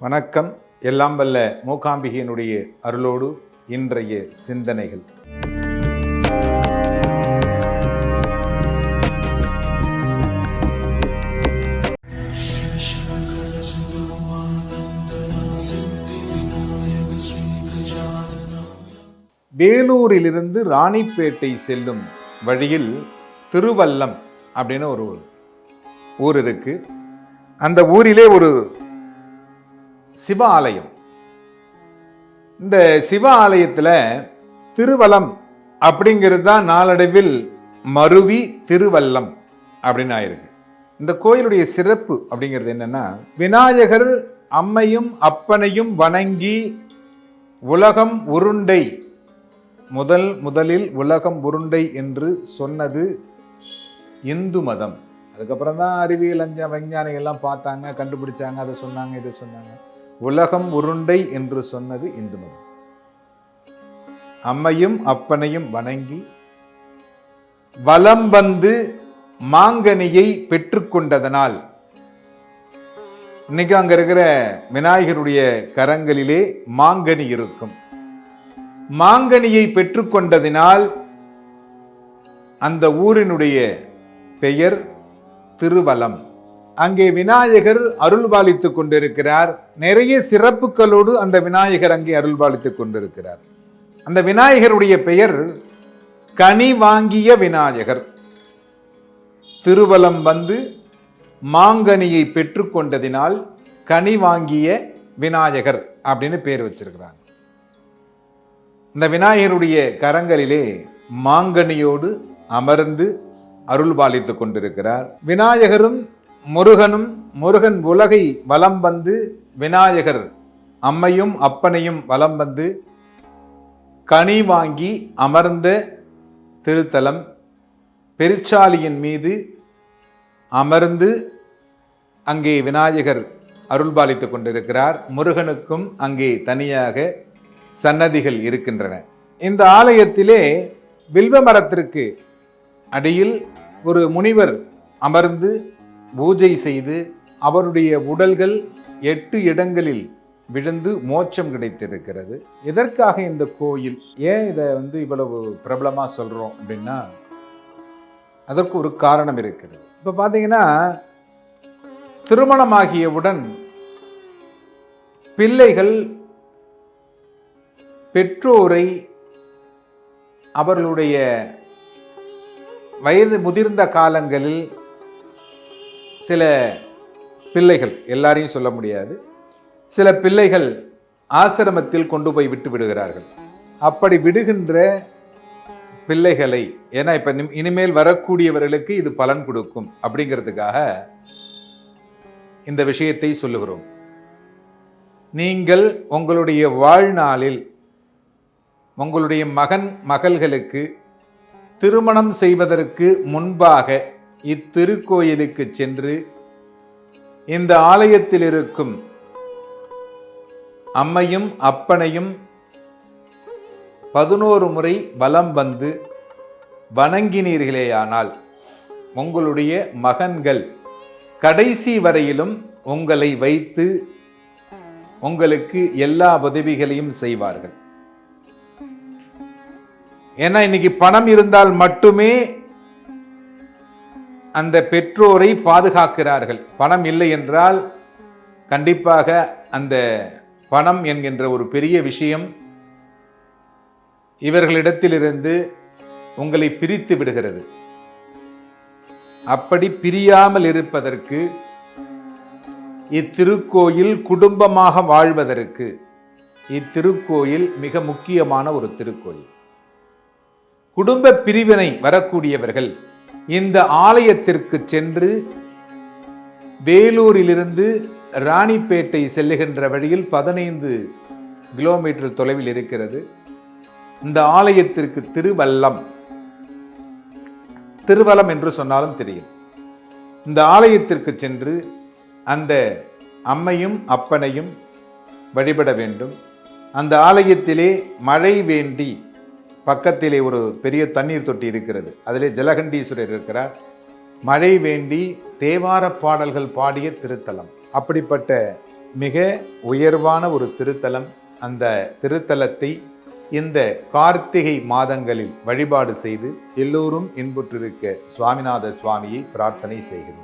வணக்கம். எல்லாம் வல்ல மூகாம்பிகையினுடைய அருளோடு இன்றைய சிந்தனைகள். வேலூரிலிருந்து ராணிப்பேட்டை செல்லும் வழியில் திருவல்லம் அப்படின்னு ஒரு ஊர் இருக்கு. அந்த ஊரிலே ஒரு சிவ ஆலயம். இந்த சிவ ஆலயத்தில் திருவலம் அப்படிங்கிறது தான் நாளடைவில் மருவி திருவல்லம் அப்படின்னு ஆயிருக்கு. இந்த கோயிலுடைய சிறப்பு அப்படிங்கிறது என்னன்னா, விநாயகர் அம்மையும் அப்பனையும் வணங்கி உலகம் உருண்டை, முதலில் உலகம் உருண்டை என்று சொன்னது இந்து மதம். அதுக்கப்புறம் தான் அறிவியல் விஞ்ஞானிகள்லாம் பார்த்தாங்க, கண்டுபிடிச்சாங்க, அதை சொன்னாங்க, இதை சொன்னாங்க. உலகம் உருண்டை என்று சொன்னது இந்து மதம். அம்மையும் அப்பனையும் வணங்கி வலம் வந்து மாங்கனியை பெற்றுக்கொண்டதனால் இன்னைக்கு அங்க இருக்கிற விநாயகருடைய கரங்களிலே மாங்கனி இருக்கும். மாங்கனியை பெற்றுக்கொண்டதினால் அந்த ஊரினுடைய பெயர் திருவலம். அங்கே விநாயகர் அருள்பாலித்துக் கொண்டிருக்கிறார். நிறைய சிறப்புகளோடு அந்த விநாயகர் அங்கே அருள்பாலித்துக் கொண்டிருக்கிறார். அந்த விநாயகருடைய பெயர் கனி வாங்கிய விநாயகர். திருவலம் வந்து மாங்கனியை பெற்றுக்கொண்டதினால் கனி வாங்கிய விநாயகர் அப்படின்னு பேர் வச்சிருக்கிறாங்க. இந்த விநாயகருடைய கரங்களிலே மாங்கனியோடு அமர்ந்து அருள்பாலித்துக் கொண்டிருக்கிறார். விநாயகரும் முருகன் உலகை வலம் வந்து விநாயகர் அம்மையும் அப்பனையும் வலம் வந்து கனி வாங்கி அமர்ந்த திருத்தலம். பெருச்சாலியின் மீது அமர்ந்து அங்கே விநாயகர் அருள்பாலித்துக் கொண்டிருக்கிறார். முருகனுக்கும் அங்கே தனியாக சன்னதிகள் இருக்கின்றன. இந்த ஆலயத்திலே வில்வ மரத்திற்கு அடியில் ஒரு முனிவர் அமர்ந்து பூஜை செய்து அவருடைய உடல்கள் 8 இடங்களில் விழுந்து மோட்சம் கிடைத்திருக்கிறது. எதற்காக இந்த கோயில், ஏன் இதை இவ்வளவு பிரபலமா சொல்றோம் அப்படின்னா, அதற்கு ஒரு காரணம் இருக்கிறது. இப்ப பாத்தீங்கன்னா, திருமணமாகியவுடன் பிள்ளைகள் பெற்றோரை அவர்களுடைய வயது முதிர்ந்த காலங்களில் சில பிள்ளைகள், எல்லாரையும் சொல்ல முடியாது, சில பிள்ளைகள் ஆசிரமத்தில் கொண்டு போய் விட்டு விடுகிறார்கள். அப்படி விடுகின்ற பிள்ளைகளை, ஏன்னா இப்ப இனிமேல் வரக்கூடியவர்களுக்கு இது பலன் கொடுக்கும் அப்படிங்கிறதுக்காக இந்த விஷயத்தை சொல்லுகிறோம். நீங்கள் உங்களுடைய வாழ்நாளில் உங்களுடைய மகள்களுக்கு திருமணம் செய்வதற்கு முன்பாக இத்திருக்கோயிலுக்கு சென்று இந்த ஆலயத்தில் இருக்கும் அம்மையும் அப்பனையும் 11 முறை வலம் வந்து வணங்கினீர்களேயானால் உங்களுடைய மகன்கள் கடைசி வரையிலும் உங்களை வைத்து உங்களுக்கு எல்லா உதவிகளையும் செய்வார்கள். ஏன்னா இன்னைக்கு பணம் இருந்தால் மட்டுமே அந்த பெற்றோரை பாதுகாக்கிறார்கள். பணம் இல்லை என்றால் கண்டிப்பாக அந்த பணம் என்கின்ற ஒரு பெரிய விஷயம் இவர்களிடத்திலிருந்து உங்களை பிரித்து விடுகிறது. அப்படி பிரியாமல் இருப்பதற்கு இத்திருக்கோயில், குடும்பமாக வாழ்வதற்கு இத்திருக்கோயில் மிக முக்கியமான ஒரு திருக்கோயில். குடும்ப பிரிவினை வரக்கூடியவர்கள் இந்த ஆலயத்திற்கு சென்று வேலூரிலிருந்து ராணிப்பேட்டை செல்லுகின்ற வழியில் 15 கிலோமீட்டர் தொலைவில் இருக்கிறது. இந்த ஆலயத்திற்கு திருவலம் என்று சொன்னாலும் தெரியும். இந்த ஆலயத்திற்கு சென்று அந்த அம்மையும் அப்பனையும் வழிபட வேண்டும். அந்த ஆலயத்திலே மழை வேண்டி பக்கத்திலே ஒரு பெரிய தண்ணீர் தொட்டி இருக்கிறது. அதிலே ஜலகண்டீஸ்வரர் இருக்கிறார். மழை வேண்டி தேவார பாடல்கள் பாடிய திருத்தலம். அப்படிப்பட்ட மிக உயர்வான ஒரு திருத்தலம். அந்த திருத்தலத்தை இந்த கார்த்திகை மாதங்களில் வழிபாடு செய்து எல்லோரும் இன்புற்றிருக்க சுவாமிநாத சுவாமியை பிரார்த்தனை செய்கிறோம்.